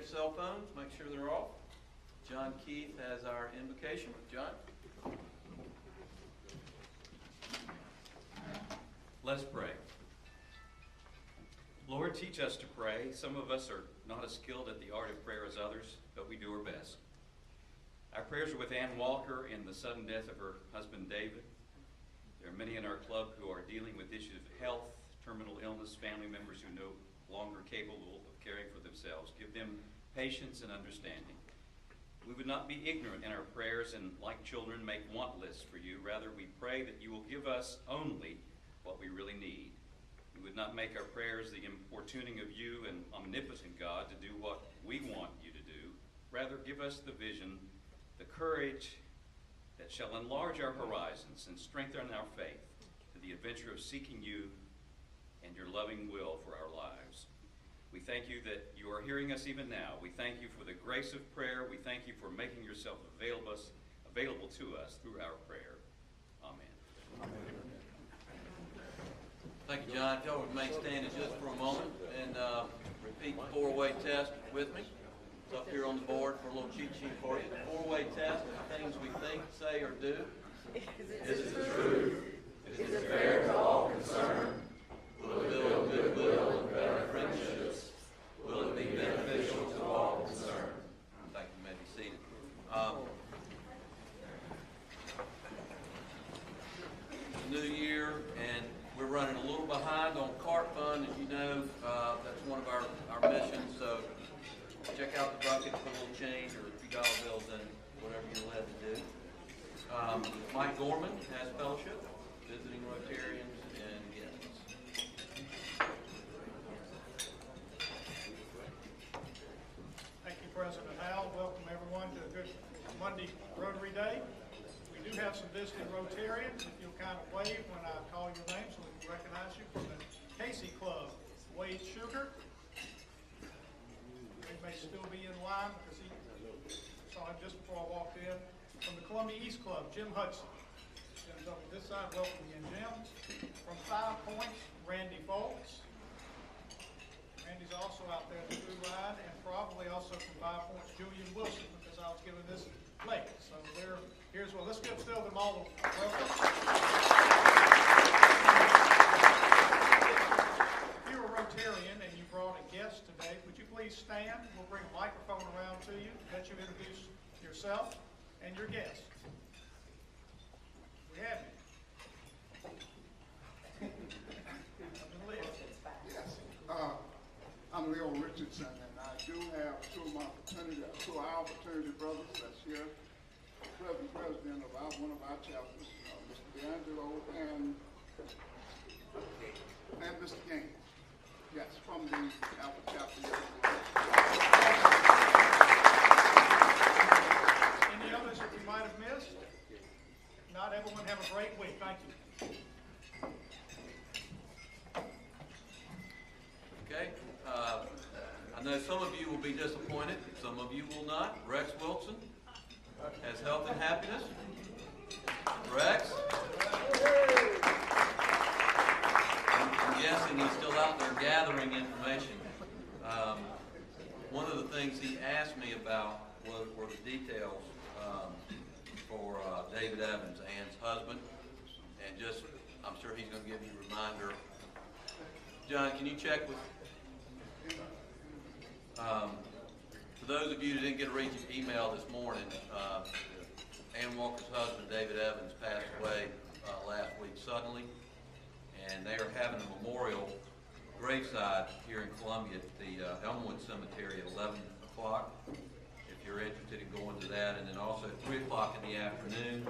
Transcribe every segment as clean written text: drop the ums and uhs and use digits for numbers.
your cell phones, make sure they're off. John Keith has our invocation. John? Let's pray. Lord, teach us to pray. Some of us are not as skilled at the art of prayer as others, but we do our best. Our prayers are with Ann Walker in the sudden death of her husband, David. There are many in our club who are dealing with issues of health, terminal illness, family members who are no longer capable of caring for themselves. Give them patience and understanding. We would not be ignorant in our prayers and, like children, make want lists for you. Rather, we pray that you will give us only what we really need. We would not make our prayers the importuning of you, an omnipotent God, to do what we want you to do. Rather, give us the vision, the courage that shall enlarge our horizons and strengthen our faith to the adventure of seeking you and your loving will for our lives. We thank you that you are hearing us even now. We thank you for the grace of prayer. We thank you for making yourself available to us through our prayer. Amen. Amen. Thank you, John. If y'all would remain standing just for a moment and repeat the four-way test with me. It's up here on the board for a little cheat sheet for you. The four-way test is things we think, say, or do. Is it the truth? Is it fair to all concerned? Will it build goodwill and better friendships? Will it be beneficial to all concerned? Thank you. You may be seated. New year, and we're running a little behind on cart fund, as you know. That's one of our missions. So check out the bucket, put a little change or a few dollar bills in it, whatever you're led to do. Mike Gorman has fellowship, visiting Rotarians and guests. Thank you, President Howell. Welcome everyone to a good Monday Rotary Day. We do have some visiting Rotarians. If you'll kind of wave when I call your name so we can recognize you. From the Casey Club, Wade Sugar. He may still be in line because he saw him just before I walked in. From the Columbia East Club, Jim Hudson. Jim's over this side. Welcome again, Jim. From 5 Points, Randy Folks. Randy's also out there in the blue line, and probably also from 5 Points, Julian Wilson, because I was given this late. So here's one. Let's give still them all a welcome. If you're a Rotarian and you brought a guest today, would you please stand? We'll bring a microphone around to you, let you introduce yourself and your guest. We have you. I'm Leo Richardson, and I do have two of our fraternity brothers that's here. Present president of one of our chapters, Mr. D'Angelo, and Mr. Gaines. Yes, from the Alpha chapter. Any others that we might have missed? Not everyone have a great week. Thank you. Okay. I know some of you will be disappointed. Some of you will not. Rex Wilson has health and happiness. Rex? I'm guessing he's still out there gathering information. One of the things he asked me about were the details for David Evans, Ann's husband. And just, I'm sure he's going to give you a reminder. John, can you check with... for those of you who didn't get a email this morning, Ann Walker's husband, David Evans, passed away last week suddenly, and they are having a memorial graveside here in Columbia at the Elmwood Cemetery at 11 o'clock, if you're interested in going to that. And then also at 3 o'clock in the afternoon,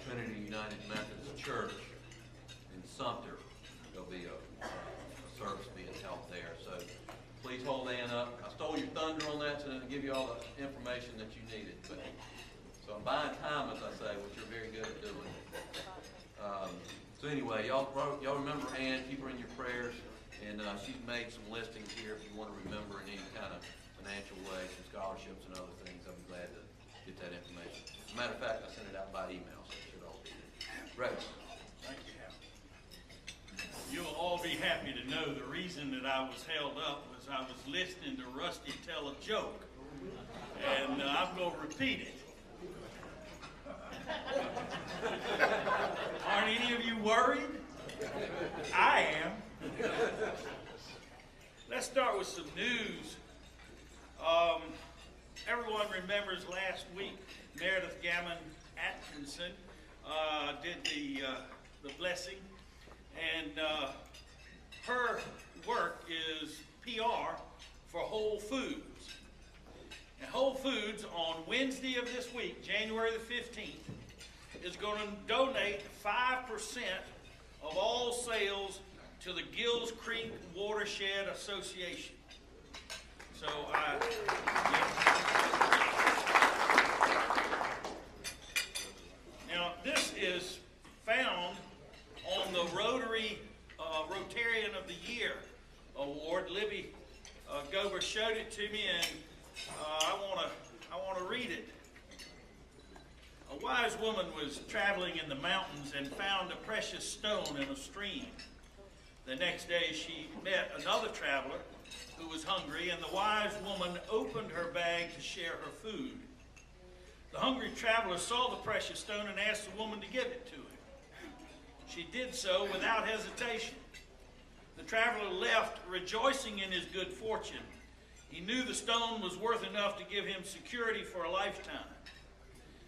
Trinity United Methodist Church in Sumter, there'll be a service being held there. So please hold Ann up. I stole your thunder on that to give you all the information that you needed. But, so I'm buying time, as I say, which you're very good at doing. So anyway, y'all remember Ann, keep her in your prayers. And she's made some listings here if you want to remember in any kind of financial way, some scholarships and other things. I'll be glad to get that information. As a matter of fact, I sent it out by email, so it should all be there. Rex. Thank you. You'll all be happy to know the reason that I was held up was I was listening to Rusty tell a joke. And I'm going to repeat it. Aren't any of you worried? I am. Let's start with some news. Everyone remembers last week Meredith Gammon Atkinson did the blessing, and her work is PR for Whole Foods. And Whole Foods on Wednesday of this week, January the 15th, is going to donate 5% of all sales to the Gills Creek Watershed Association. So now this is found on the Rotary Rotarian of the Year award. Libby Gober showed it to me, and I want to read it. A wise woman was traveling in the mountains and found a precious stone in a stream. The next day she met another traveler who was hungry, and the wise woman opened her bag to share her food. The hungry traveler saw the precious stone and asked the woman to give it to him. She did so without hesitation. The traveler left rejoicing in his good fortune. He knew the stone was worth enough to give him security for a lifetime.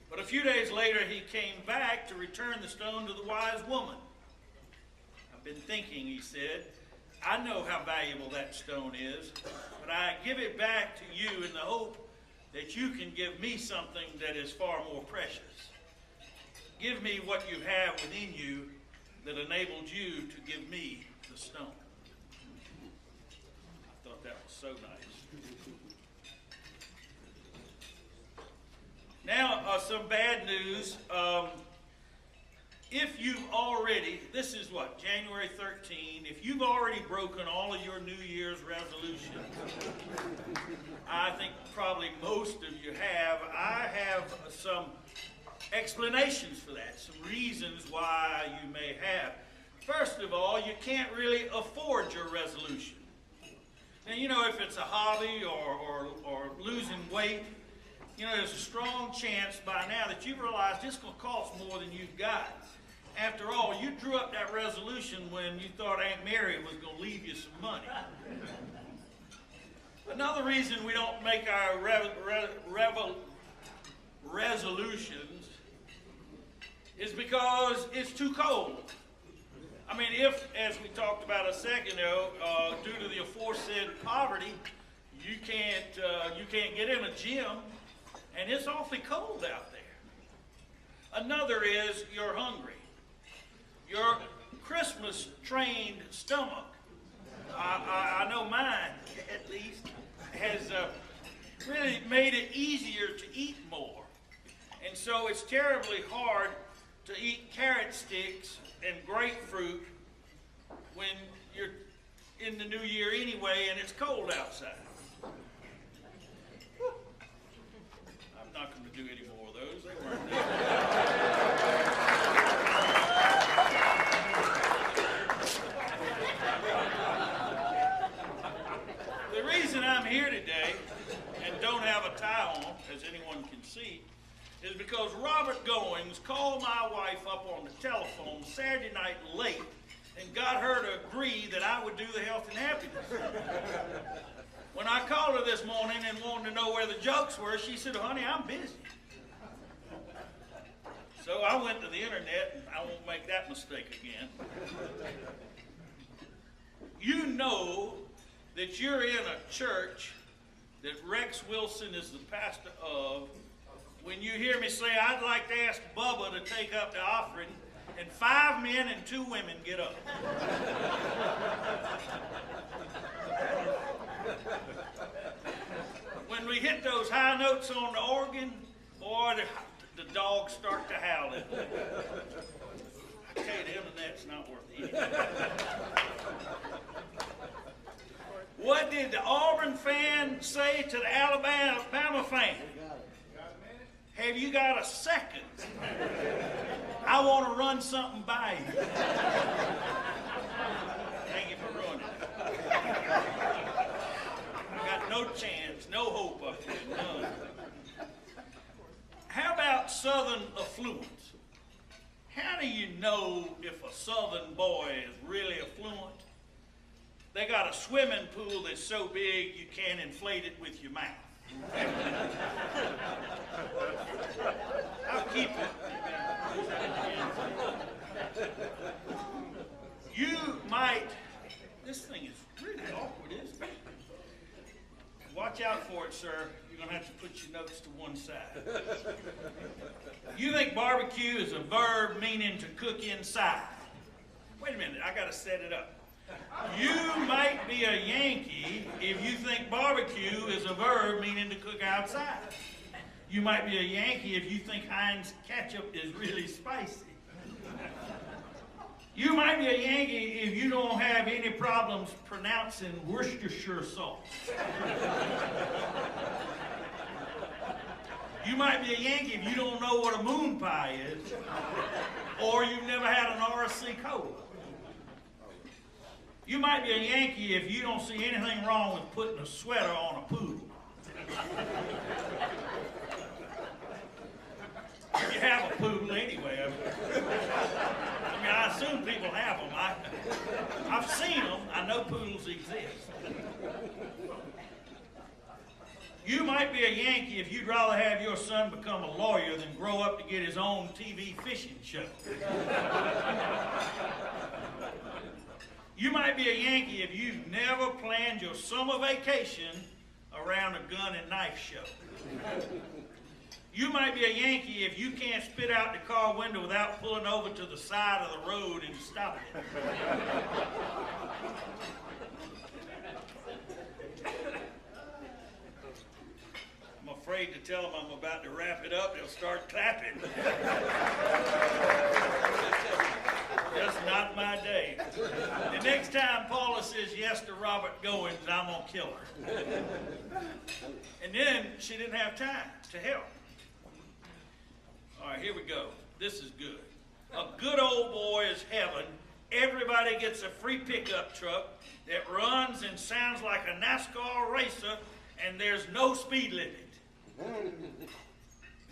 But a few days later he came back to return the stone to the wise woman. I've been thinking, he said, I know how valuable that stone is, but I give it back to you in the hope that you can give me something that is far more precious. Give me what you have within you that enabled you to give me the stone. I thought that was so nice. Now, some bad news. If you've already, this is what, January 13, if you've already broken all of your New Year's resolutions, I think probably most of you have, I have some explanations for that, some reasons why you may have. First of all, you can't really afford your resolution. Now, you know, if it's a hobby or losing weight, you know, there's a strong chance by now that you've realized it's going to cost more than you've got. After all, you drew up that resolution when you thought Aunt Mary was going to leave you some money. Another reason we don't make our resolutions is because it's too cold. I mean, if, as we talked about a second ago, due to the aforesaid poverty, you can't get in a gym, and it's awfully cold out there. Another is you're hungry. Your Christmas-trained stomach, I know mine at least, has really made it easier to eat more. And so it's terribly hard to eat carrot sticks and grapefruit when you're in the new year anyway and it's cold outside. I'm not going to do any more of those. They weren't there. The reason I'm here today and don't have a tie on, as anyone can see, is because Robert Goings called my wife up on the telephone Saturday night late and got her to agree that I would do the health and happiness. When I called her this morning and wanted to know where the jokes were, she said, honey, I'm busy. So I went to the internet, and I won't make that mistake again. You know that you're in a church that Rex Wilson is the pastor of when you hear me say, I'd like to ask Bubba to take up the offering, and 5 men and 2 women get up. When we hit those high notes on the organ, boy, the dogs start to howl at me. I tell you, the internet's not worth eating. What did the Auburn fan say to the Alabama fan? Have you got a second? I want to run something by you. Thank you a southern boy is really affluent, they got a swimming pool that's so big you can't inflate it with your mouth. I'll keep it. You might, this thing is really awkward, isn't it? Watch out for it, sir. You're going to have to put your notes to one side. You think barbecue is a verb meaning to cook inside. Wait a minute, I got to set it up. You might be a Yankee if you think barbecue is a verb meaning to cook outside. You might be a Yankee if you think Heinz ketchup is really spicy. You might be a Yankee if you don't have any problems pronouncing Worcestershire sauce. You might be a Yankee if you don't know what a moon pie is, or you've never had an RC Cola. You might be a Yankee if you don't see anything wrong with putting a sweater on a poodle. You have a poodle anyway. I mean, I assume people have them. I've seen them. I know poodles exist. You might be a Yankee if you'd rather have your son become a lawyer than grow up to get his own TV fishing show. You might be a Yankee if you've never planned your summer vacation around a gun and knife show. You might be a Yankee if you can't spit out the car window without pulling over to the side of the road and stopping it. I'm afraid to tell them I'm about to wrap it up. They'll start clapping. That's not my day. The next time Paula says yes to Robert Goins, I'm going to kill her. And then she didn't have time to help. All right, here we go. This is good. A good old boy is heaven. Everybody gets a free pickup truck that runs and sounds like a NASCAR racer, and there's no speed limit.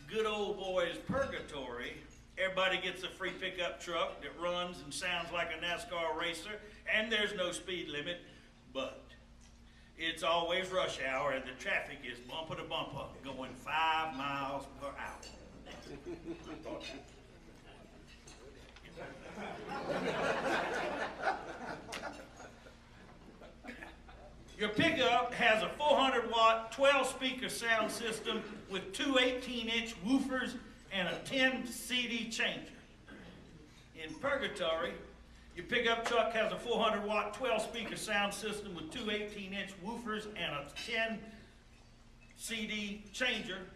Good old boy is purgatory. Everybody gets a free pickup truck that runs and sounds like a NASCAR racer, and there's no speed limit, but it's always rush hour and the traffic is bumper to bumper, going 5 miles per hour. Your pickup has a 400-watt, 12-speaker sound system with 2 18-inch woofers and a 10 CD changer. In purgatory, your pickup truck has a 400-watt, 12-speaker sound system with 2 18-inch woofers and a 10 CD changer,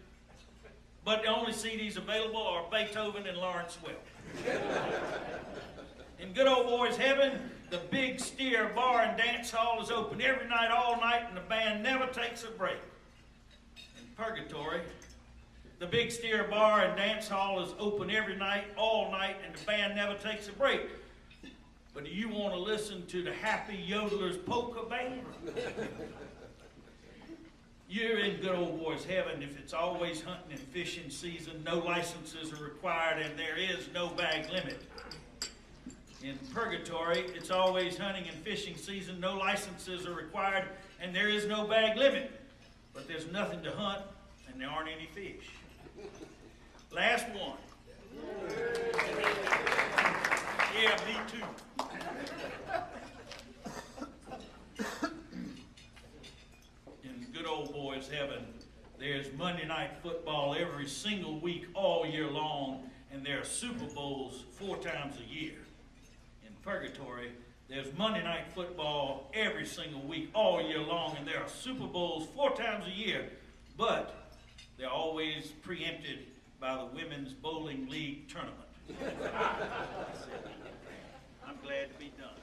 but the only CDs available are Beethoven and Lawrence Welk. In good old boys heaven, the Big Steer Bar and Dance Hall is open every night, all night, and the band never takes a break. In purgatory, the Big Steer Bar and Dance Hall is open every night, all night, and the band never takes a break. But do you want to listen to the Happy Yodelers Polka Band? You're in good old boys heaven if it's always hunting and fishing season, no licenses are required, and there is no bag limit. In purgatory, it's always hunting and fishing season, no licenses are required, and there is no bag limit. But there's nothing to hunt, and there aren't any fish. Last one. Yeah, me too. In good old boys heaven, there's Monday night football every single week all year long, and there are Super Bowls 4 times a year. In purgatory, there's Monday night football every single week all year long, and there are Super Bowls 4 times a year, but they're always preempted by the Women's Bowling League tournament. I'm glad to be done.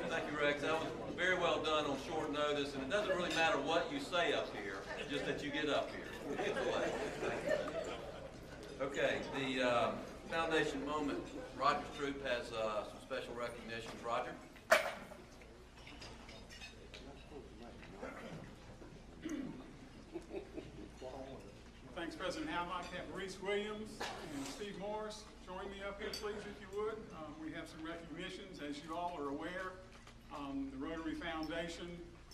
Thank you, Rex. That was very well done on short notice, and it doesn't really matter what you say up here, just that you get up here. Okay, the foundation moment. Roger Stroop has some special recognitions. Roger? Thanks, President Howe. I'd like to have Reese Williams and Steve Morris join me up here, please, if you would. We have some recognitions, as you all are aware. The Rotary Foundation,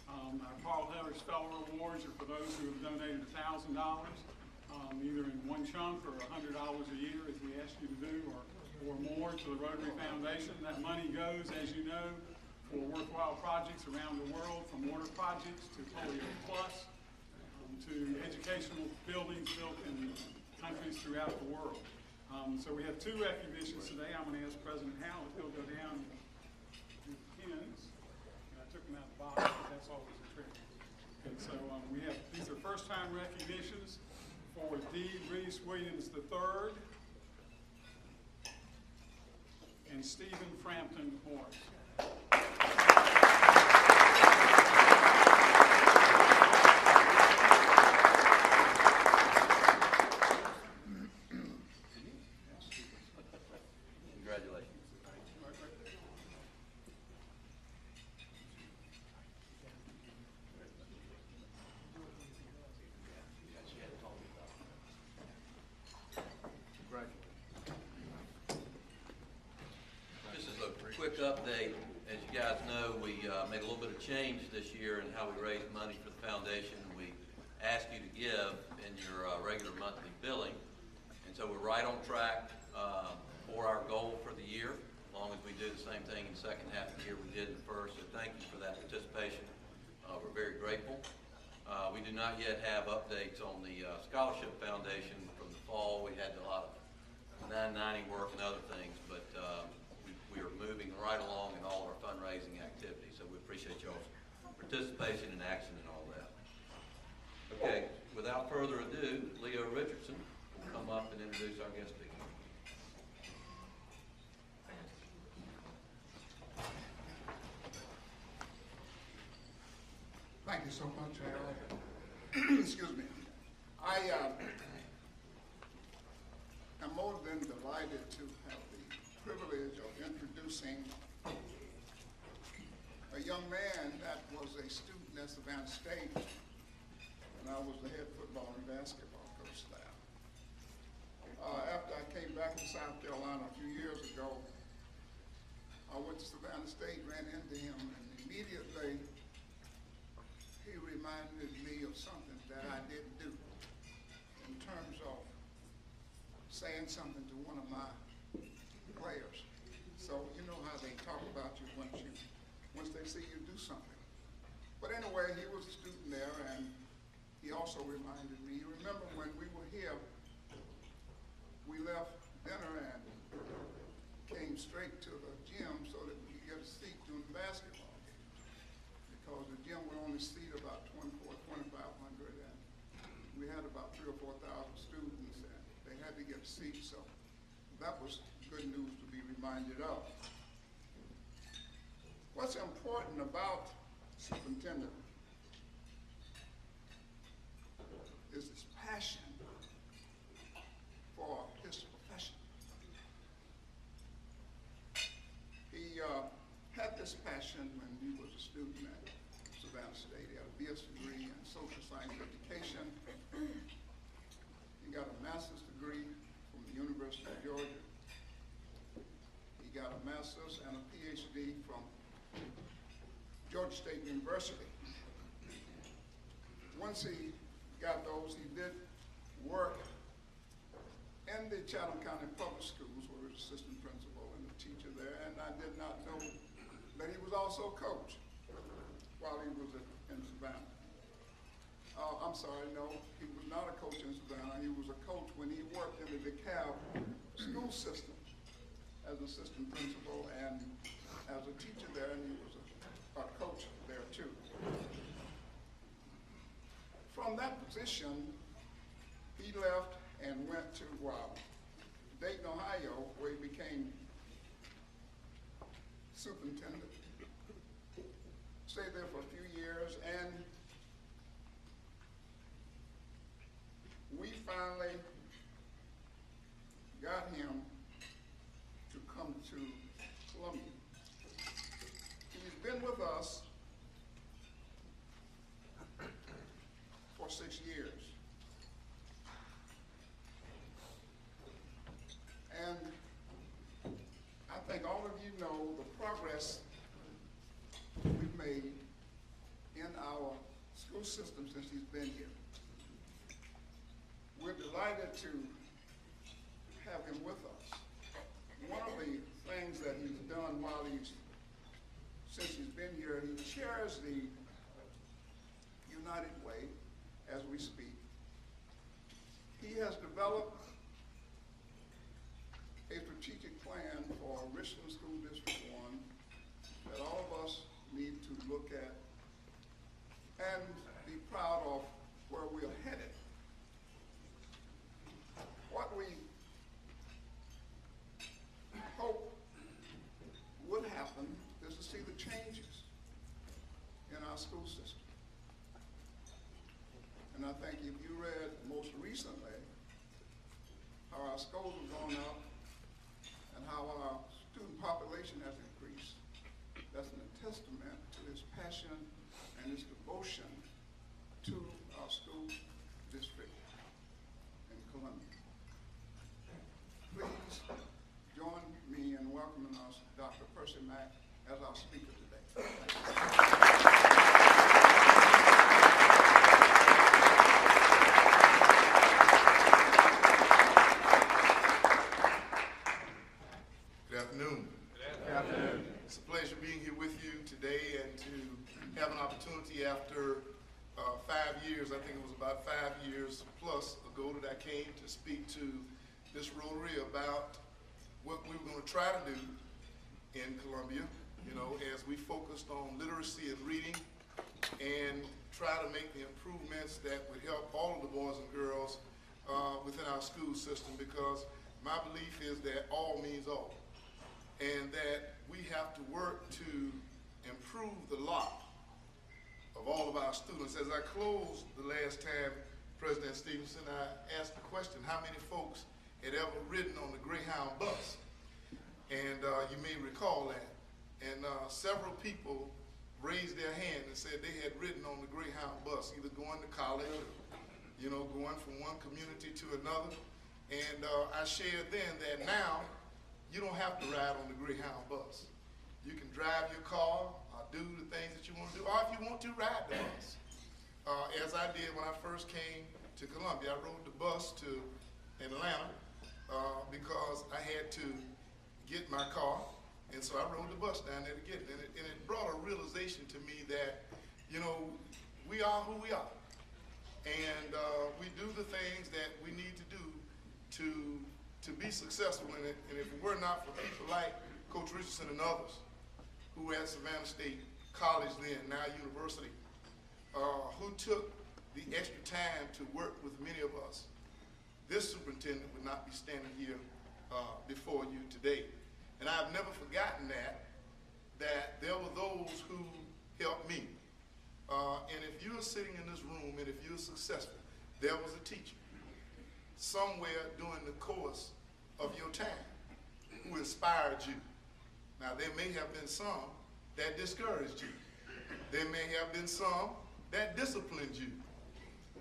our Paul Harris Fellow Awards are for those who have donated $1,000, either in one chunk or $100 a year, as we ask you to do, or more to the Rotary Foundation. That money goes, as you know, for worthwhile projects around the world, from water projects to Polio Plus, to educational buildings built in countries throughout the world. So we have two recognitions today. I'm going to ask President Howe if he'll go down and do the pins. And I took them out of the box, but that's always a trick. And so we have, these are first-time recognitions for D. Reese Williams III and Stephen Frampton Morris. Congratulations. Just as a quick update, as you guys know, we made a little bit of change this year in how we raise money for the foundation. We ask you to give in your regular monthly billing, and so we're right on track for our goal for the year, as long as we do the same thing in the second half of the year we did in the first. So thank you for that participation. We're very grateful. We do not yet have updates on the Scholarship Foundation from the fall. We had a lot of 990 work and other things, but we are moving right along in all of our fundraising activities. So we appreciate y'all's participation and action and all that. Okay, without further ado, Leo Richardson will come up and introduce our guest speaker. Thank you so much, Harold. Excuse me. I am more than delighted to have the privilege of introducing a young man that was a student at Savannah State when I was the head football and basketball coach there. After I came back to South Carolina a few years ago, I went to Savannah State, ran into him, and immediately he reminded me of something that I didn't do in terms of saying something to one of my players. So you know how they talk about you once they see you do something. But anyway, he was a student there, and he also reminded me, you remember when we were here, we left dinner and came straight to the gym so that we could get a seat during the basketball game. Because the gym would only seat about 2,500, and we had about 3,000 or 4,000 students, and they had to get a seat, so that was good news to be reminded of. What's important about superintendent is his passion for his profession. He had this passion when he was a student at Savannah State. He had a BS degree in social science education. He got a master's degree from the University of Georgia. He got a master's and a PhD from Georgia State University. Once he got those, he did work in the Chatham County Public Schools, where he was assistant principal and a teacher there, and I did not know that he was also a coach while he was in Savannah. I'm sorry, no, he was not a coach in Savannah. He was a coach when he worked in the DeKalb school system as assistant principal and as a teacher there, and he was a coach there too. From that position, he left and went to Dayton, Ohio, where he became superintendent. Stayed there for a few years, and we finally got him to come to Columbia. He's been with us for 6 years. system since he's been here. We're delighted to have him with us. One of the things that he's done since he's been here, he chairs the United Way as we speak. He has developed a strategic plan for Richland School District 1 that all of us need to look at and be proud of where we are headed. What we hope would happen is to see the changes in our school system. And I think if you read most recently how our schools have gone up and how our student population has increased, that's a testament to his passion and his devotion to our school district in Columbia. Please join me in welcoming us, Dr. Percy Mack, as our speaker today. Good afternoon. Good afternoon. It's a pleasure being here with you today and to have an opportunity after 5 years, I think it was about 5 years plus ago, that I came to speak to this Rotary about what we were going to try to do in Columbia, as we focused on literacy and reading and try to make the improvements that would help all of the boys and girls within our school system, because my belief is that all means all, and that we have to work to improve the lot of all of our students. As I closed the last time, President Stevenson, I asked the question, how many folks had ever ridden on the Greyhound bus? And you may recall that. And several people raised their hand and said they had ridden on the Greyhound bus, either going to college or, going from one community to another. And I shared then that now you don't have to ride on the Greyhound bus. You can drive your car, do the things that you want to do, or if you want to, ride the bus. As I did when I first came to Columbia, I rode the bus to Atlanta because I had to get my car, and so I rode the bus down there to get it. And it brought a realization to me that, we are who we are. And we do the things that we need to do to be successful in it. And if it were not for people like Coach Richardson and others, who at Savannah State College then, now university, who took the extra time to work with many of us, this superintendent would not be standing here before you today. And I've never forgotten that there were those who helped me. And if you're sitting in this room and if you're successful, there was a teacher somewhere during the course of your time who inspired you. Now, there may have been some that discouraged you. There may have been some that disciplined you.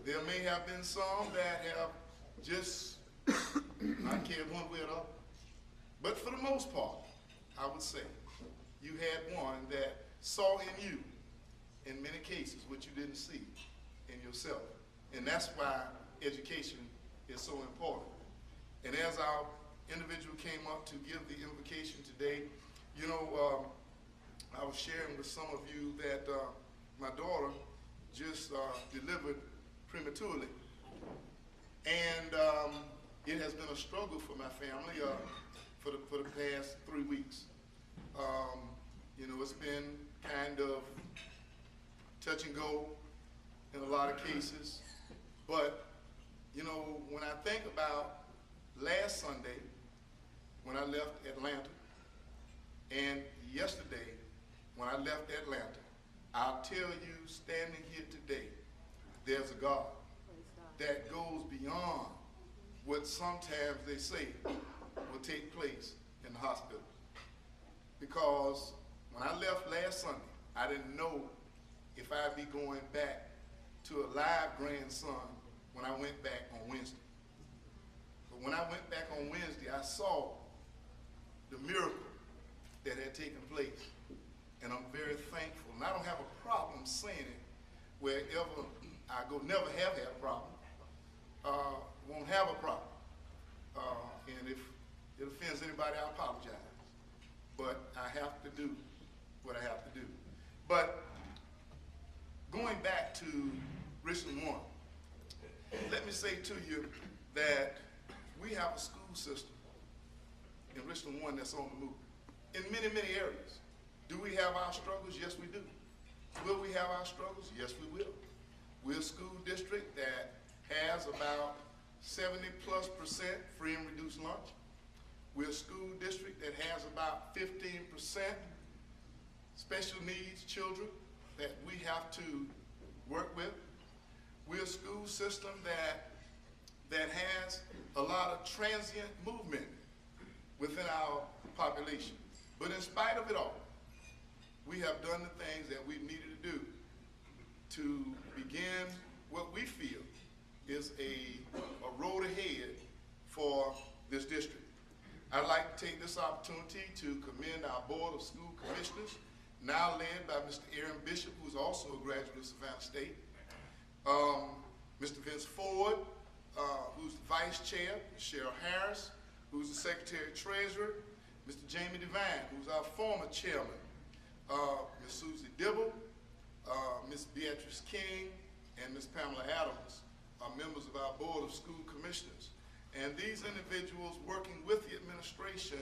There may have been some that have just not cared one way or the other. But for the most part, I would say you had one that saw in you, in many cases, what you didn't see in yourself. And that's why education is so important. And as our individual came up to give the invocation today, I was sharing with some of you that my daughter just delivered prematurely. And it has been a struggle for my family for the past 3 weeks. It's been kind of touch and go in a lot of cases. But, when I think about last Sunday, when I left Atlanta, and yesterday, when I left Atlanta, I'll tell you, standing here today, there's a God that goes beyond what sometimes they say will take place in the hospital. Because when I left last Sunday, I didn't know if I'd be going back to a live grandson when I went back on Wednesday. But when I went back on Wednesday, I saw the miracle that had taken place. And I'm very thankful. And I don't have a problem saying it wherever I go, never have had a problem, won't have a problem. And if it offends anybody, I apologize. But I have to do what I have to do. But going back to Richland 1, let me say to you that we have a school system in Richland 1 that's on the move in many, many areas. Do we have our struggles? Yes, we do. Will we have our struggles? Yes, we will. We're a school district that has about 70+% free and reduced lunch. We're a school district that has about 15% special needs children that we have to work with. We're a school system that has a lot of transient movement within our population. But in spite of it all, we have done the things that we needed to do to begin what we feel is a road ahead for this district. I'd like to take this opportunity to commend our Board of School Commissioners, now led by Mr. Aaron Bishop, who's also a graduate of Savannah State, Mr. Vince Ford, who's the Vice Chair, Cheryl Harris, who's the Secretary Treasurer, Mr. Jamie Devine, who's our former Chairman, Ms. Susie Dibble, Ms. Beatrice King, and Ms. Pamela Adams are members of our Board of School Commissioners. And these individuals working with the administration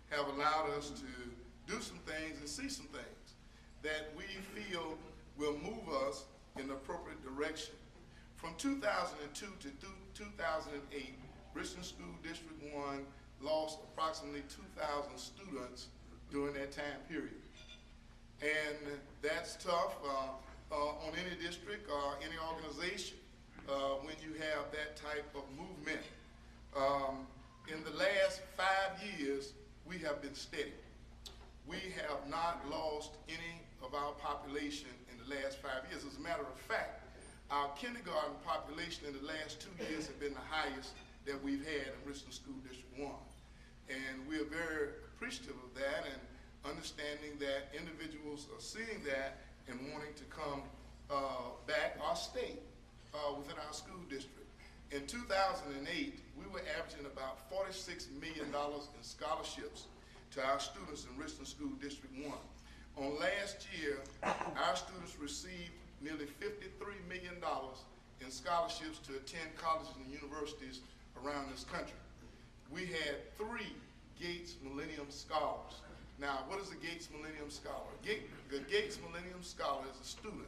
have allowed us to do some things and see some things that we feel will move us in the appropriate direction. From 2002 to 2008, Richland School District 1 lost approximately 2,000 students during that time period. And that's tough on any district or any organization when you have that type of movement. In the last 5 years, we have been steady. We have not lost any of our population in the last 5 years. As a matter of fact, our kindergarten population in the last 2 years have been the highest that we've had in Richland School District 1. And we are very appreciative of that and understanding that individuals are seeing that and wanting to come back or stay within our school district. In 2008, we were averaging about $46 million in scholarships to our students in Richland School District 1. On last year, our students received nearly $53 million in scholarships to attend colleges and universities around this country. We had 3 Gates Millennium Scholars. Now, what is a Gates Millennium Scholar? The Gates Millennium Scholar is a student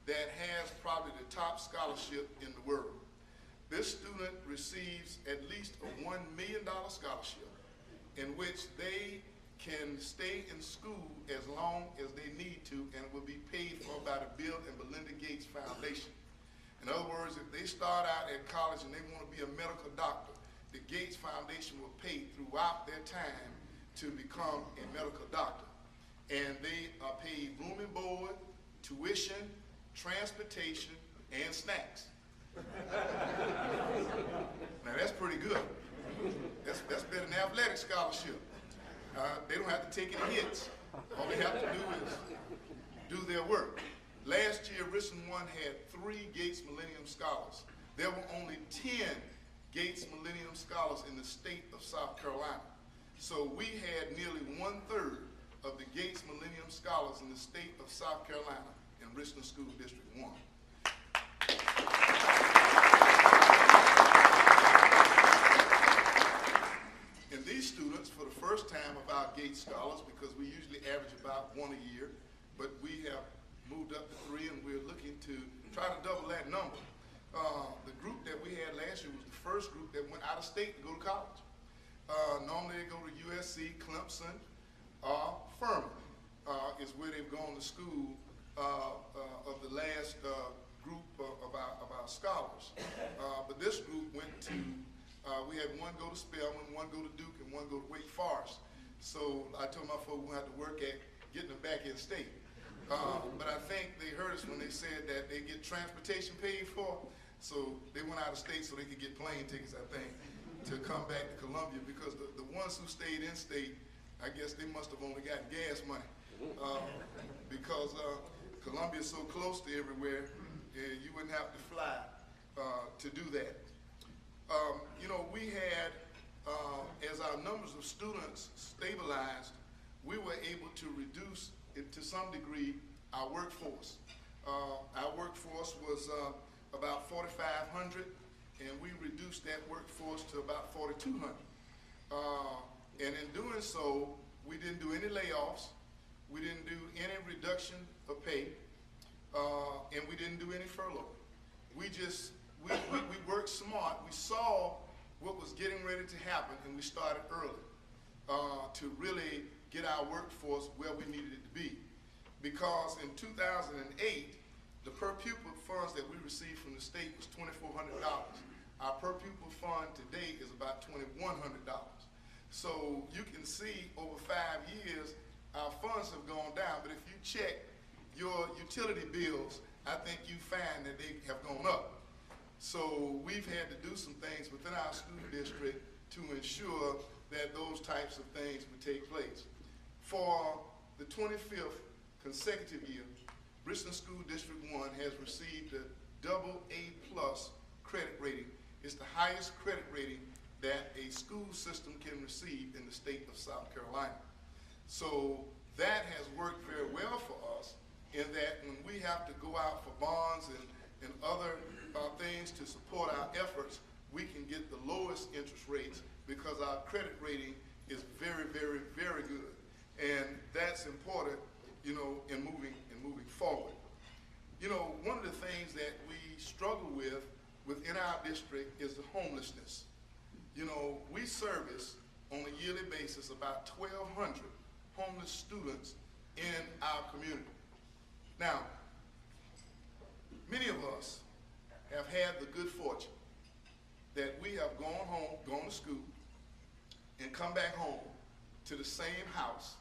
that has probably the top scholarship in the world. This student receives at least a $1 million scholarship in which they can stay in school as long as they need to, and it will be paid for by the Bill and Melinda Gates Foundation. In other words, if they start out at college and they want to be a medical doctor, the Gates Foundation will pay throughout their time to become a medical doctor. And they are paid room and board, tuition, transportation, and snacks. Now that's pretty good. That's better than athletic scholarship. They don't have to take any hits. All they have to do is do their work. Last year, Richland 1 had 3 Gates Millennium Scholars. There were only 10 Gates Millennium Scholars in the state of South Carolina. So we had nearly 1/3 of the Gates Millennium Scholars in the state of South Carolina in Richland School District 1. And these students, for the first time of our Gates Scholars, because we usually average about 1 a year, but we have moved up to 3 and we're looking to try to double that number. The group that we had last year was the first group that went out of state to go to college. Normally they go to USC, Clemson, or Furman is where they've gone to school of the last group of our scholars. But this group went to, we had one go to Spelman, one go to Duke, and one go to Wake Forest. So I told my folks we had to work at getting them back in state. But I think they heard us when they said that they get transportation paid for. So they went out of state so they could get plane tickets, I think, to come back to Columbia, because the ones who stayed in state, I guess they must have only gotten gas money. Because Columbia is so close to everywhere, You wouldn't have to fly to do that. You know, we had, as our numbers of students stabilized, we were able to reduce it to some degree our workforce. Our workforce was about 4,500, and we reduced that workforce to about 4,200. And in doing so, we didn't do any layoffs, we didn't do any reduction of pay, and we didn't do any furlough. We worked smart. We saw what was getting ready to happen, and we started early to really get our workforce where we needed it to be. Because in 2008, the per pupil funds that we received from the state was $2,400. Our per pupil fund today is about $2,100. So you can see over 5 years, our funds have gone down, but if you check your utility bills, I think you find that they have gone up. So we've had to do some things within our school district to ensure that those types of things would take place. For the 25th consecutive year, Richland School District 1 has received a AA+ credit rating. It's the highest credit rating that a school system can receive in the state of South Carolina. So that has worked very well for us in that when we have to go out for bonds and other things to support our efforts, we can get the lowest interest rates because our credit rating is very, very, very good. And that's important, you know, in moving forward. You know, one of the things that we struggle with within our district is the homelessness. You know, we service on a yearly basis about 1,200 homeless students in our community. Now, many of us have had the good fortune that we have gone to school, and come back home to the same house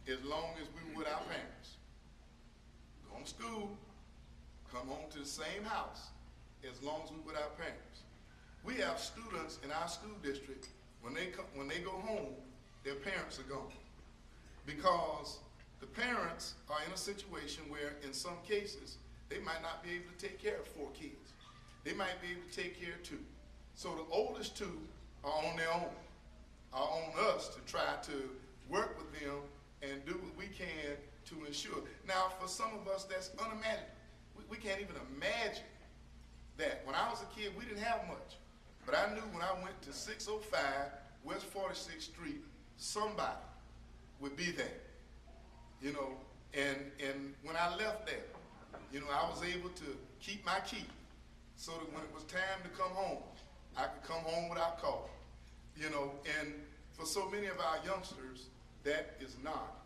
as long as we were with our parents. Gone to school, come home to the same house as long as we were with our parents. We have students in our school district, when they go home, their parents are gone. Because the parents are in a situation where, in some cases, they might not be able to take care of 4 kids. They might be able to take care of 2. So the oldest 2 are on their own, are on us to try to work with them and do what we can to ensure. Now, for some of us, that's unimaginable. We can't even imagine that. When I was a kid, we didn't have much. But I knew when I went to 605 West 46th Street, somebody would be there, you know. And when I left there, you know, I was able to keep my key so that when it was time to come home, I could come home without calling, you know. And for so many of our youngsters, that is not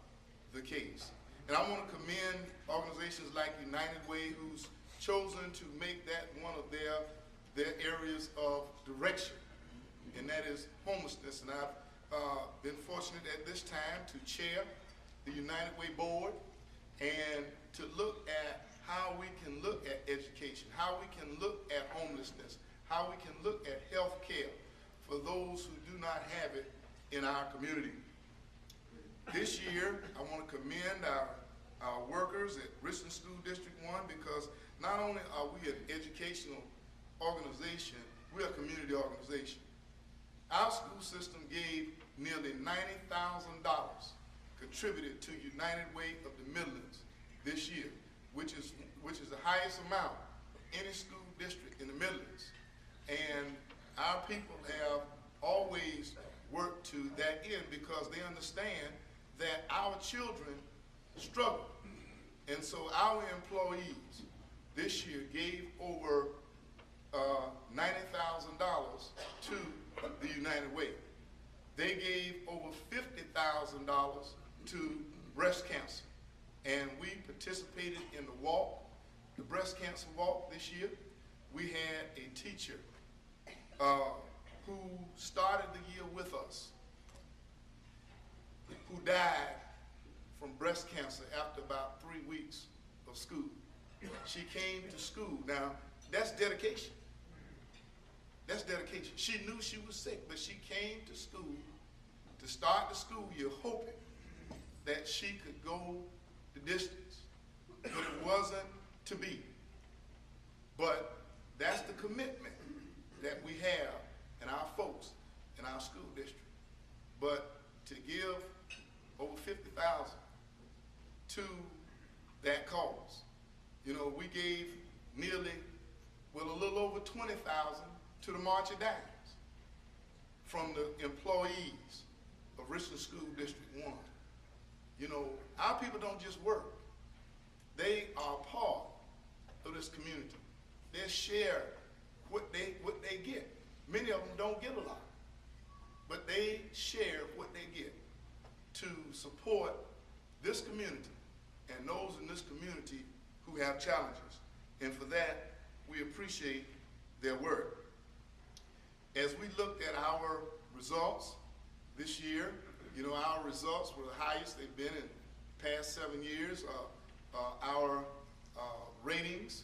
the case. And I want to commend organizations like United Way, who's chosen to make that one of their areas of direction, and that is homelessness. And I've been fortunate at this time to chair the United Way board and to look at how we can look at education, how we can look at homelessness, how we can look at health care for those who do not have it in our community. This year, I want to commend our workers at Richland School District 1, because not only are we an educational organization, we're a community organization. Our school system gave nearly $90,000 contributed to United Way of the Midlands this year, which is the highest amount of any school district in the Midlands. And our people have always worked to that end because they understand that our children struggle. And so our employees this year gave over $90,000 to the United Way. They gave over $50,000 to breast cancer. And we participated in the walk, the breast cancer walk this year. We had a teacher who started the year with us, who died from breast cancer after about 3 weeks of school. She came to school. Now, that's dedication. That's dedication. She knew she was sick, but she came to school to start the school year hoping that she could go the distance, but it wasn't to be. But that's the commitment that we have in our folks in our school district. But to give over 50,000 to that cause, you know, we gave nearly, well, a little over 20,000 to the March of Dimes from the employees of Richland School District 1. You know, our people don't just work. They are part of this community. They share what they get. Many of them don't get a lot, but they share what they get to support this community and those in this community who have challenges. And for that, we appreciate their work. As we looked at our results this year, you know, our results were the highest they've been in the past 7 years. Our ratings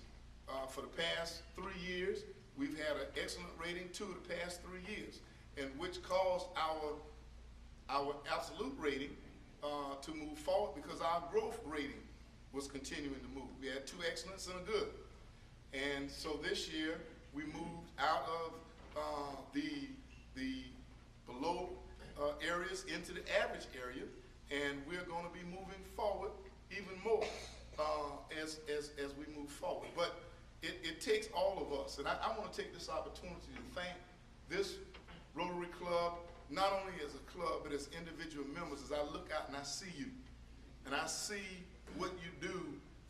for the past 3 years, we've had an excellent rating 2 of the past 3 years, and which caused our absolute rating to move forward because our growth rating was continuing to move. We had 2 excellents and a good. And so this year, we moved out of the below areas into the average area, and we're going to be moving forward even more as we move forward. But it takes all of us, and I want to take this opportunity to thank this Rotary Club, not only as a club, but as individual members. As I look out and I see you, and I see what you do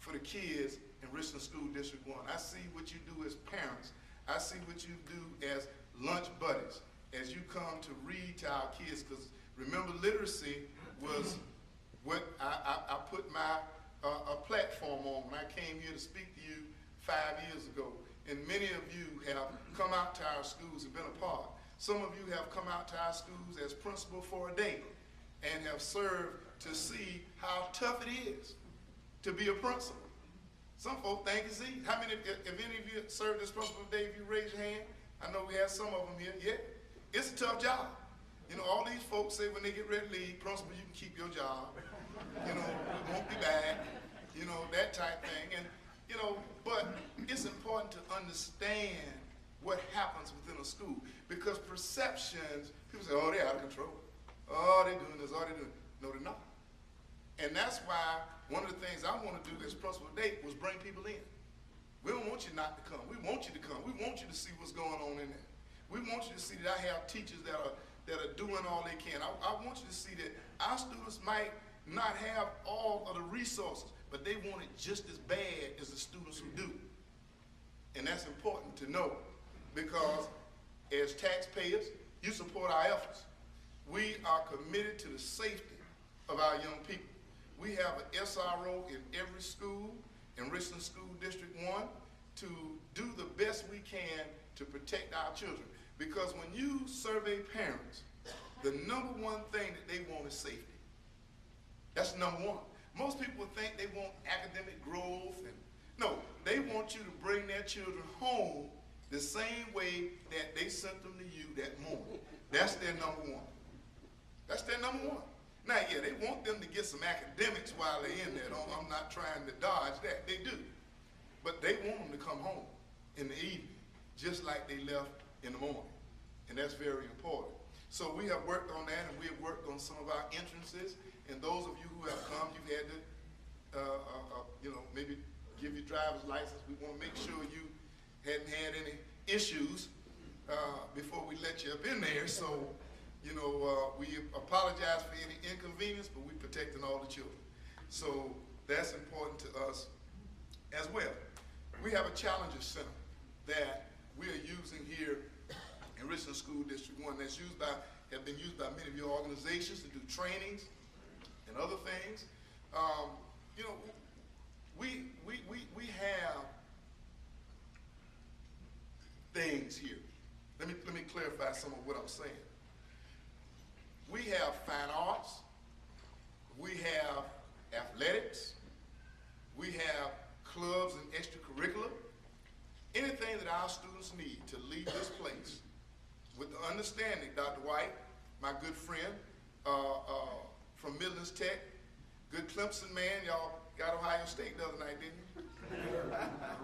for the kids in Richland School District 1. I see what you do as parents. I see what you do as lunch buddies, as you come to read to our kids, because remember, literacy was what I put my a platform on when I came here to speak to you 5 years ago. And many of you have come out to our schools and been a part. Some of you have come out to our schools as principal for a day and have served to see how tough it is to be a principal. Some folks think it's easy. How many, if any of you served as principal today, if you raise your hand? I know we have some of them here. Yeah, it's a tough job. You know, all these folks say when they get ready to leave, principal, you can keep your job. You know, we won't be back. You know, that type thing. And, you know, but it's important to understand what happens within a school, because perceptions, people say, oh, they're out of control. Oh, they're doing this, oh, they're doing. No, they're not. And that's why one of the things I want to do as principal today was bring people in. We don't want you not to come. We want you to come. We want you to see what's going on in there. We want you to see that I have teachers that are doing all they can. I want you to see that our students might not have all of the resources, but they want it just as bad as the students who do. And that's important to know, because as taxpayers, you support our efforts. We are committed to the safety of our young people. We have an SRO in every school in Richland School District 1 to do the best we can to protect our children. Because when you survey parents, the number one thing that they want is safety. That's number one. Most people think they want academic growth, and no, they want you to bring their children home the same way that they sent them to you that morning. That's their number one. That's their number one. Now, yeah, they want them to get some academics while they're in there. I'm not trying to dodge that. They do. But they want them to come home in the evening, just like they left in the morning. And that's very important. So we have worked on that, and we have worked on some of our entrances. And those of you who have come, you've had to, you know, maybe give your driver's license. We want to make sure you hadn't had any issues before we let you up in there. So, you know, we apologize for any inconvenience, but we're protecting all the children. So that's important to us as well. We have a Challenger Center that we are using here in Richland School District 1 that's have been used by many of your organizations to do trainings and other things. You know, we have things here. Let me clarify some of what I'm saying. We have fine arts, we have athletics, we have clubs and extracurricular. Anything that our students need to leave this place with the understanding, Dr. White, my good friend from Midlands Tech, good Clemson man, y'all got Ohio State the other night, didn't you?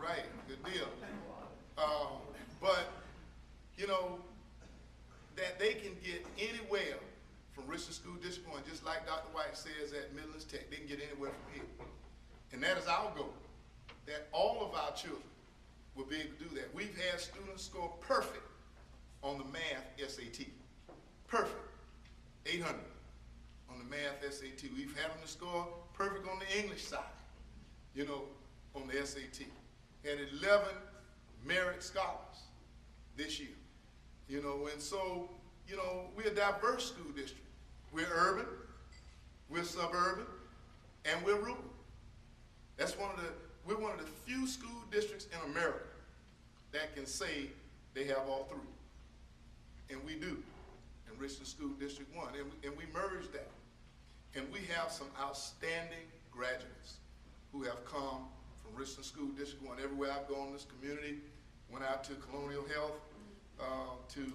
Right, good deal. But, you know, that they can get anywhere from Richland School District 1, just like Dr. White says at Midlands Tech, they can get anywhere from here. And that is our goal, that all of our children will be able to do that. We've had students score perfect on the math SAT. Perfect, 800 on the math SAT. We've had them to score perfect on the English side, you know, on the SAT. Had 11 merit scholars this year, you know, and so, you know, we're a diverse school district. We're urban, we're suburban, and we're rural. We're one of the few school districts in America that can say they have all three. And we do in Richland School District 1, and we merged that. And we have some outstanding graduates who have come from Richland School District 1. Everywhere I've gone in this community, went out to Colonial Health to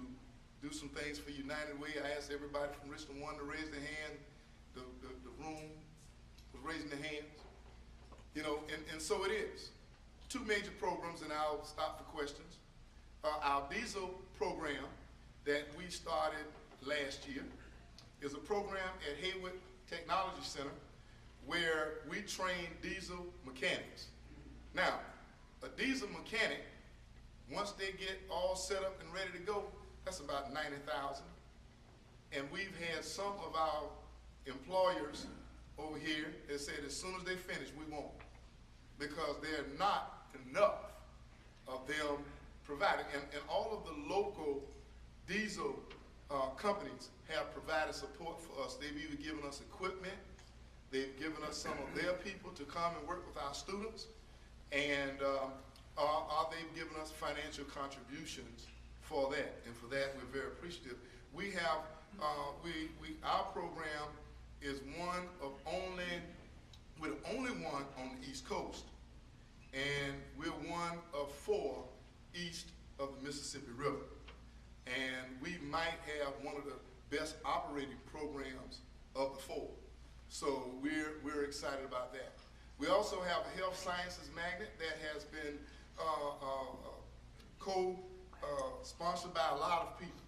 do some things for United Way. I asked everybody from Richland 1 to raise their hand. The room was raising their hands. You know, and so it is. Two major programs, and I'll stop for questions. Our diesel program that we started last year is a program at Haywood Technology Center where we train diesel mechanics. Now, a diesel mechanic, once they get all set up and ready to go, that's about $90,000. And we've had some of our employers over here that said as soon as they finish, we won't. Because there are not enough of them provided. And all of the local diesel companies have provided support for us. They've either given us equipment, they've given us some of their people to come and work with our students, and they've given us financial contributions for that. And for that, we're very appreciative. We have, our program is we're the only one on the East Coast, and we're one of 4 east of the Mississippi River. And we might have one of the best operating programs of the 4. So we're excited about that. We also have a health sciences magnet that has been co-sponsored by a lot of people,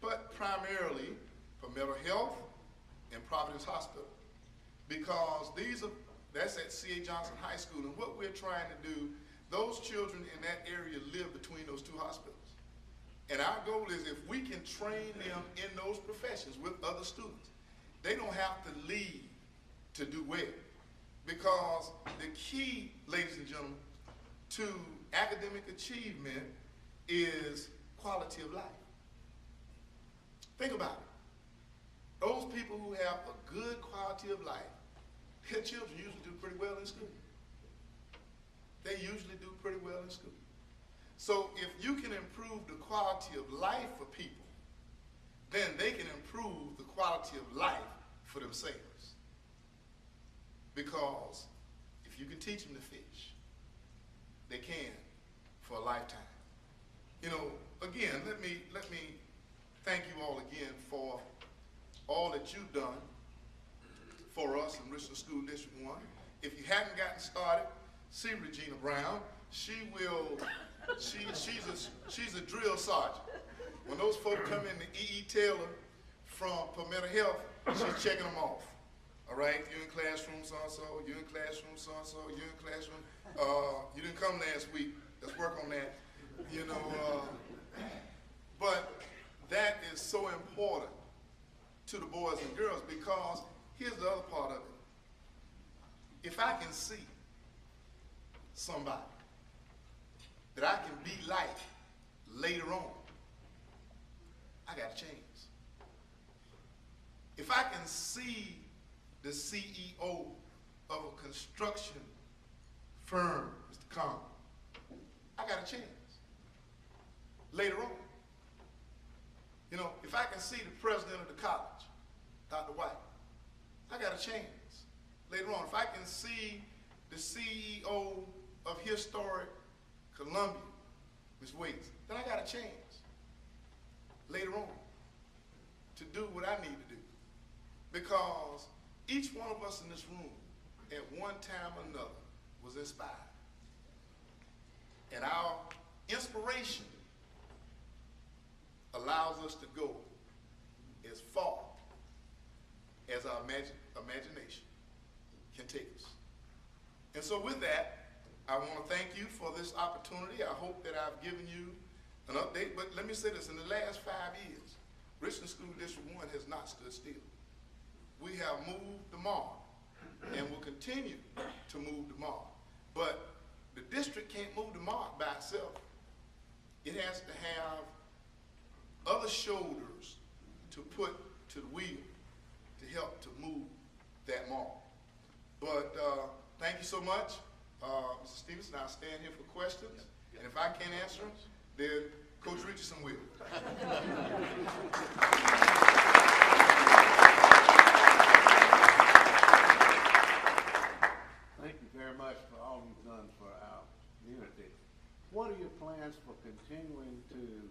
but primarily for mental health and Providence Hospital. Because that's at C.A. Johnson High School, and what we're trying to do, those children in that area live between those 2 hospitals. And our goal is if we can train them in those professions with other students, they don't have to leave to do well. Because the key, ladies and gentlemen, to academic achievement is quality of life. Think about it. Those people who have a good quality of life, their children usually do pretty well in school. They usually do pretty well in school. So if you can improve the quality of life for people, then they can improve the quality of life for themselves. Because if you can teach them to fish, they can for a lifetime. You know, again, let me thank you all again for all that you've done for us in Richland School District 1. If you hadn't gotten started, see Regina Brown. She's a drill sergeant. When those folks come in to E.E. Taylor from Palmetto Health, she's checking them off. All right, you're in classroom so-and-so, you're in classroom so-and-so, you're in classroom. You didn't come last week. Let's work on that. You know, but that is so important to the boys and girls, because here's the other part of it. If I can see somebody that I can be like later on, I got a chance. If I can see the CEO of a construction firm, Mr. Khan, I got a chance later on. You know, if I can see the president of the college, Dr. White, I got a chance later on. If I can see the CEO of Historic Columbia, Ms. Waits, then I got a chance later on to do what I need to do. Because each one of us in this room, at one time or another, was inspired. And our inspiration allows us to go as far as our imagination can take us. And so with that, I want to thank you for this opportunity. I hope that I've given you an update, but let me say this, in the last 5 years, Richland School District 1 has not stood still. We have moved the mark and will continue to move the mark. But the district can't move the mark by itself. It has to have other shoulders to put to the wheel to help to move that mark. But thank you so much. Mr. Stevenson, I'll stand here for questions. And if I can't answer them, then Coach Richardson will. Thank you very much for all you've done for our community. What are your plans for continuing to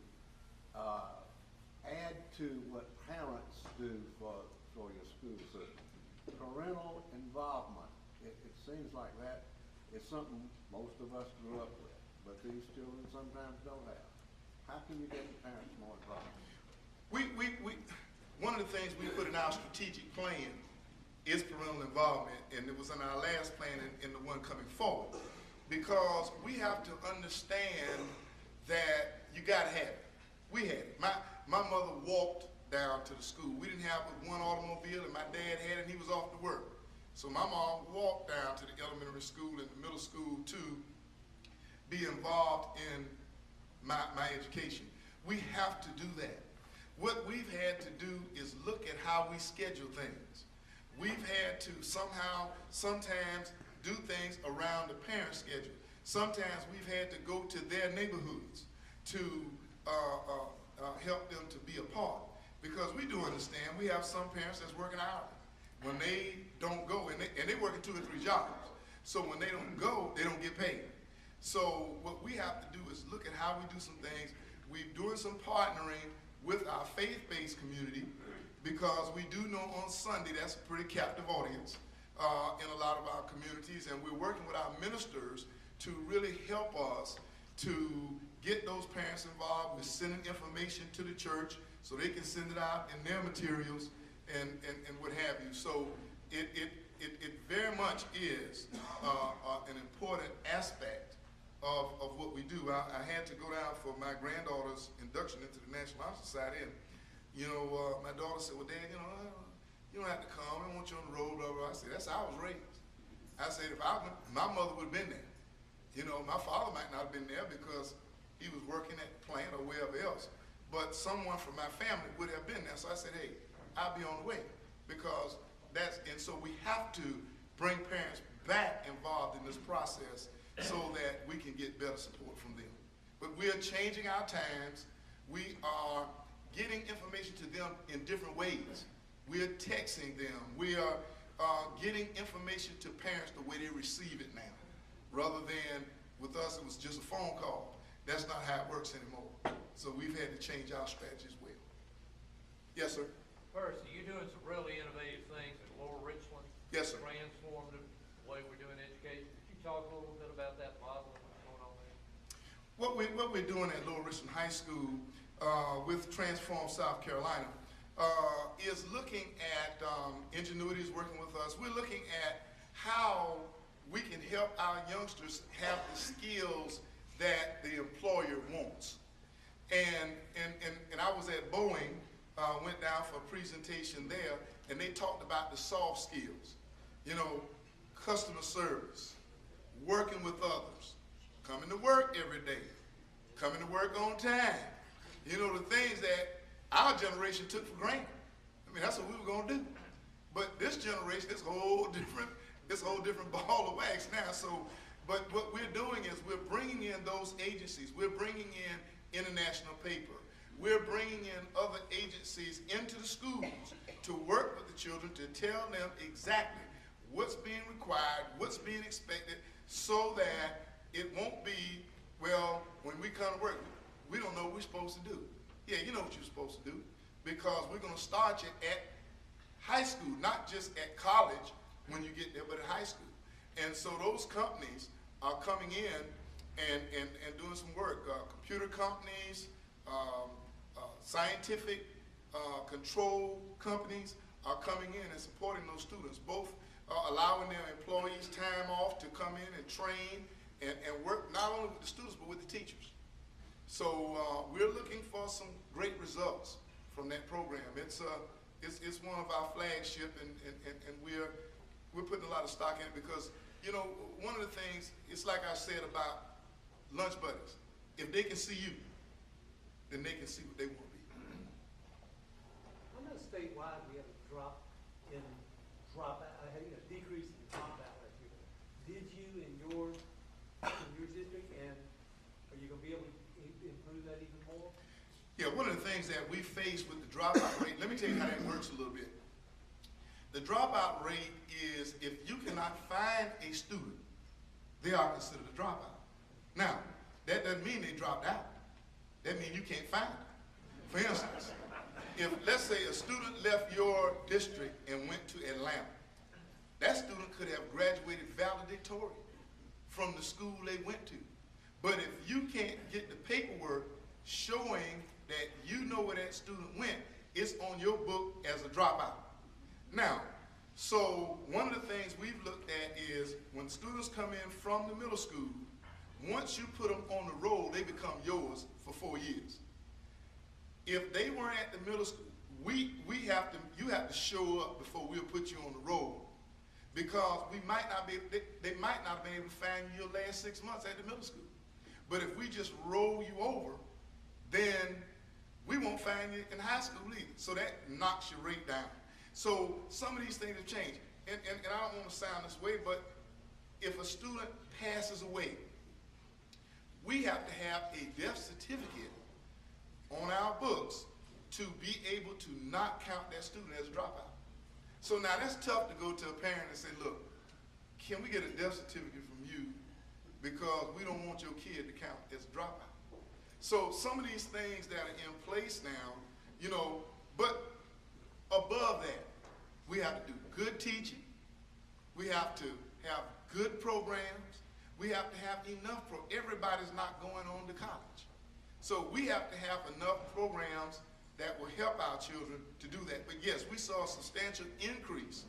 add to what parents do for your school system? Parental involvement. It seems like that is something most of us grew up with, but these children sometimes don't have. How can you get the parents more involved? One of the things we put in our strategic plan is parental involvement, and it was in our last plan and the one coming forward, because we have to understand that you gotta have it. We had it. My mother walked down to the school. We didn't have one automobile, and my dad had it, and he was off to work. So my mom walked down to the elementary school and the middle school to be involved in my education. We have to do that. What we've had to do is look at how we schedule things. We've had to sometimes do things around the parent schedule. Sometimes we've had to go to their neighborhoods to help them to be a part. Because we do understand, we have some parents that's working hourly. When they don't go, and they working 2 or 3 jobs, so when they don't go, they don't get paid. So what we have to do is look at how we do some things. We're doing some partnering with our faith-based community, because we do know on Sunday that's a pretty captive audience in a lot of our communities, and we're working with our ministers to really help us to get those parents involved. We're sending information to the church so they can send it out in their materials and what have you. So it very much is an important aspect of what we do. I had to go down for my granddaughter's induction into the National Honor Society, and my daughter said, well, Dad, you don't have to come. I don't want you on the road, blah, blah. I said, that's how I was raised. I said, if my mother would have been there. My father might not have been there because he was working at the plant or wherever else, but someone from my family would have been there. So I said, hey, I'll be on the way, because and so we have to bring parents back involved in this process so that we can get better support from them. But we are changing our times. We are getting information to them in different ways. We are texting them. We are getting information to parents the way they receive it now, rather than with us it was just a phone call. That's not how it works anymore. So we've had to change our strategy as well. Yes, sir. First, you're doing some really innovative things at Lower Richland. Yes, sir. Transformative way we're doing education. Could you talk a little bit about that model and what's going on there? What we're doing at Lower Richland High School with Transform South Carolina is looking at Ingenuity is working with us. We're looking at how we can help our youngsters have the skills that the employer wants. And I was at Boeing, went down for a presentation there, and they talked about the soft skills. Customer service, working with others, coming to work every day, coming to work on time. The things that our generation took for granted. I mean, that's what we were gonna do. But this generation, this whole different ball of wax now. So, but what we're doing is we're bringing in those agencies. We're bringing in International Paper. We're bringing in other agencies into the schools to work with the children to tell them exactly what's being required, what's being expected, so that it won't be, well, when we come to work, we don't know what we're supposed to do. Yeah, you know what you're supposed to do, because we're going to start you at high school, not just at college when you get there, but at high school. And so those companies are coming in and doing some work. Computer companies, scientific control companies are coming in and supporting those students, both allowing their employees time off to come in and train and work not only with the students but with the teachers. So we're looking for some great results from that program. It's one of our flagship, and we're putting a lot of stock in it because, you know, one of the things, it's like I said about lunch buddies. If they can see you, then they can see what they want to be. I know statewide we have a decrease in dropout last year. Did you in your district, and are you going to be able to improve that even more? Yeah, one of the things that we face with the dropout rate, let me tell you how that works a little bit. The dropout rate is if you cannot find a student, they are considered a dropout. Now, that doesn't mean they dropped out. That means you can't find them. For instance, if let's say a student left your district and went to Atlanta, that student could have graduated valedictorian from the school they went to. But if you can't get the paperwork showing that you know where that student went, it's on your book as a dropout. Now, so one of the things we've looked at is when students come in from the middle school, once you put them on the roll, they become yours for 4 years. If they weren't at the middle school, you have to show up before we'll put you on the roll, because they might not have been able to find you your last 6 months at the middle school. But if we just roll you over, then we won't find you in high school either. So that knocks your rate down. So some of these things have changed. And I don't want to sound this way, but if a student passes away, we have to have a death certificate on our books to be able to not count that student as a dropout. So now that's tough to go to a parent and say, look, can we get a death certificate from you because we don't want your kid to count as a dropout. So some of these things that are in place now, you know, but above that, we have to do good teaching. We have to have good programs. We have to have enough everybody's not going on to college. So we have to have enough programs that will help our children to do that. But yes, we saw a substantial increase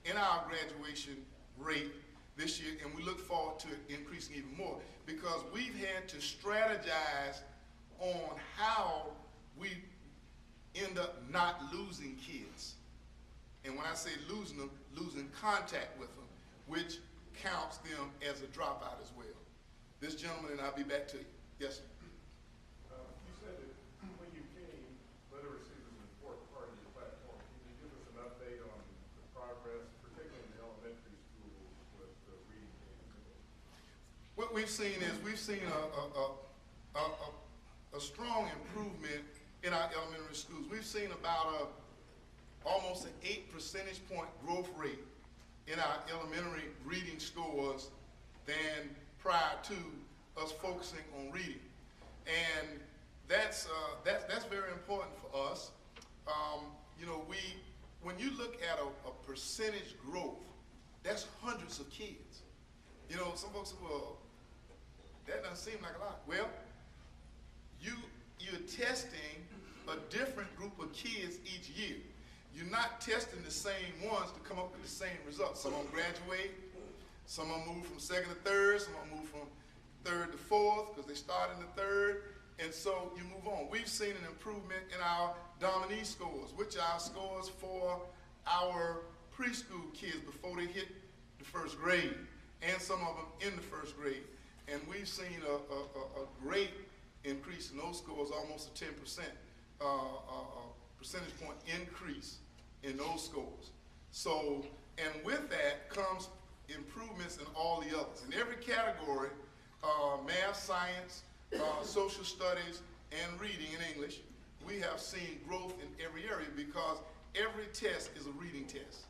in our graduation rate this year, and we look forward to it increasing even more because we've had to strategize on how we end up not losing kids. And when I say losing them, losing contact with them, which counts them as a dropout as well. This gentleman, and I'll be back to you. Yes, sir. You said that when you came, literacy was an important part of your platform. Can you give us an update on the progress, particularly in the elementary schools, with the reading capability? What we've seen is a strong improvement in our elementary schools. We've seen about almost an 8 percentage point growth rate in our elementary reading scores than prior to us focusing on reading. And that's very important for us. You know, when you look at a percentage growth, that's hundreds of kids. You know, some folks say, well, that doesn't seem like a lot. Well, you're testing a different group of kids each year. You're not testing the same ones to come up with the same results. Some of them graduate, some of them move from second to third, some of them move from third to fourth because they start in the third, and so you move on. We've seen an improvement in our Dominee scores, which are our scores for our preschool kids before they hit the first grade, and some of them in the first grade. And we've seen a great increase in those scores, almost a 10% percentage point increase in those scores. So, and with that comes improvements in all the others. In every category, math, science, social studies, and reading and English, we have seen growth in every area because every test is a reading test.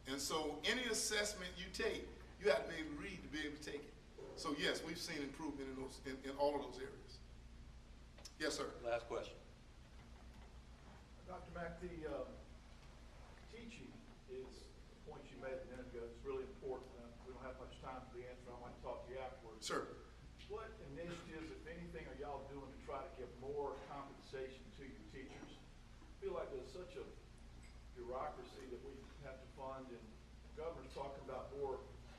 And so any assessment you take, you have to be able to read to be able to take it. So yes, we've seen improvement in all of those areas. Yes, sir. Last question. Dr. Mack, the teaching is the point you made a minute ago. It's really important. We don't have much time for the answer. I might talk to you afterwards. Sir. What more compensation to your teachers. I feel like there's such a bureaucracy that we have to fund, and the governor's talking about more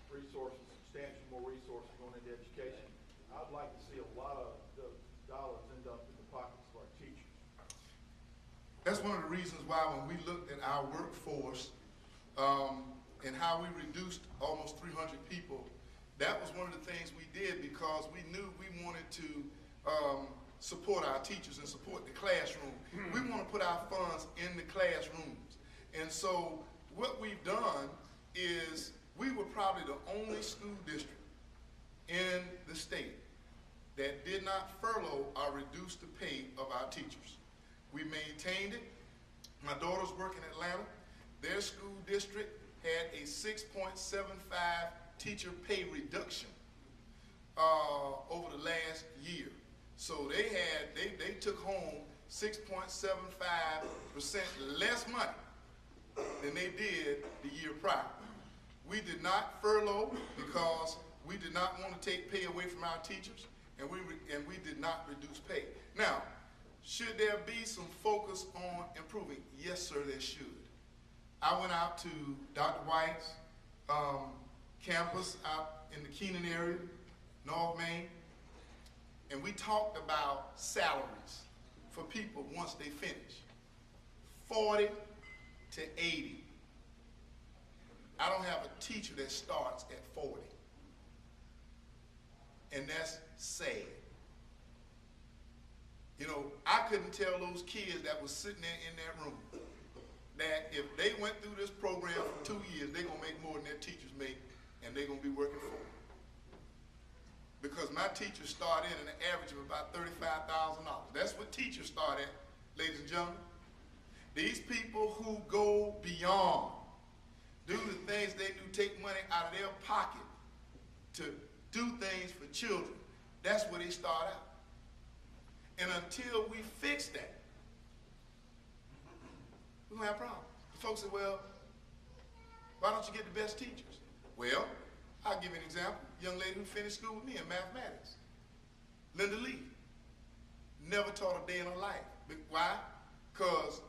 resources, substantially more resources going into education. I'd like to see a lot of the dollars end up in the pockets of our teachers. That's one of the reasons why when we looked at our workforce and how we reduced almost 300 people, that was one of the things we did because we knew we wanted to support our teachers and support the classroom. We want to put our funds in the classrooms. And so what we've done is we were probably the only school district in the state that did not furlough or reduce the pay of our teachers. We maintained it. My daughters work in Atlanta. Their school district had a 6.75 teacher pay reduction over the last year. So they took home 6.75% less money than they did the year prior. We did not furlough because we did not want to take pay away from our teachers, and we did not reduce pay. Now, should there be some focus on improving? Yes, sir, there should. I went out to Dr. White's campus out in the Keenan area, North Main, and we talked about salaries for people once they finish. 40 to 80. I don't have a teacher that starts at 40. And that's sad. You know, I couldn't tell those kids that was sitting there in that room that if they went through this program for 2 years, they're going to make more than their teachers make, and they're going to be working for them. Because my teachers start in an average of about $35,000. That's what teachers start at, ladies and gentlemen. These people who go beyond, do the things they do, take money out of their pocket to do things for children, that's where they start out. And until we fix that, we're going to have problems. The folks say, well, why don't you get the best teachers? Well, I'll give you an example. Young lady who finished school with me in mathematics, Linda Lee, never taught a day in her life. Why? Because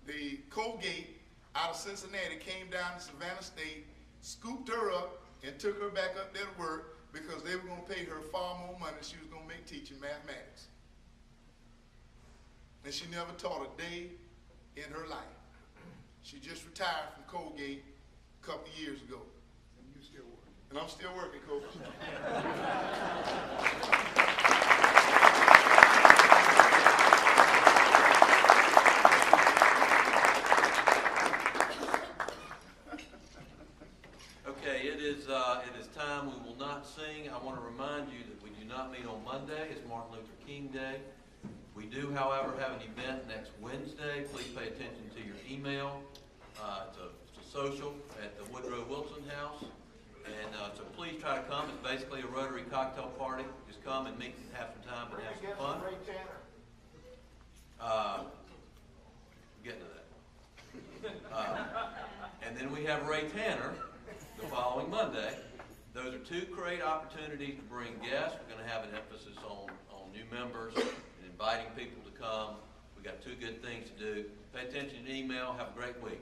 the Colgate out of Cincinnati came down to Savannah State, scooped her up, and took her back up there to work because they were going to pay her far more money than she was going to make teaching mathematics. And she never taught a day in her life. She just retired from Colgate a couple of years ago. And you still working. And I'm still working, Coach. Okay, it is time. We will not sing. I want to remind you that we do not meet on Monday. It's Martin Luther King Day. We do, however, have an event next Wednesday. Please pay attention to your email. It's a social at the Woodrow Wilson House. And so please try to come. It's basically a Rotary cocktail party. Just come and meet and have some time and have some fun. Getting to that. And then we have Ray Tanner the following Monday. Those are two great opportunities to bring guests. We're going to have an emphasis on new members and inviting people to come. We've got two good things to do. Pay attention to email. Have a great week.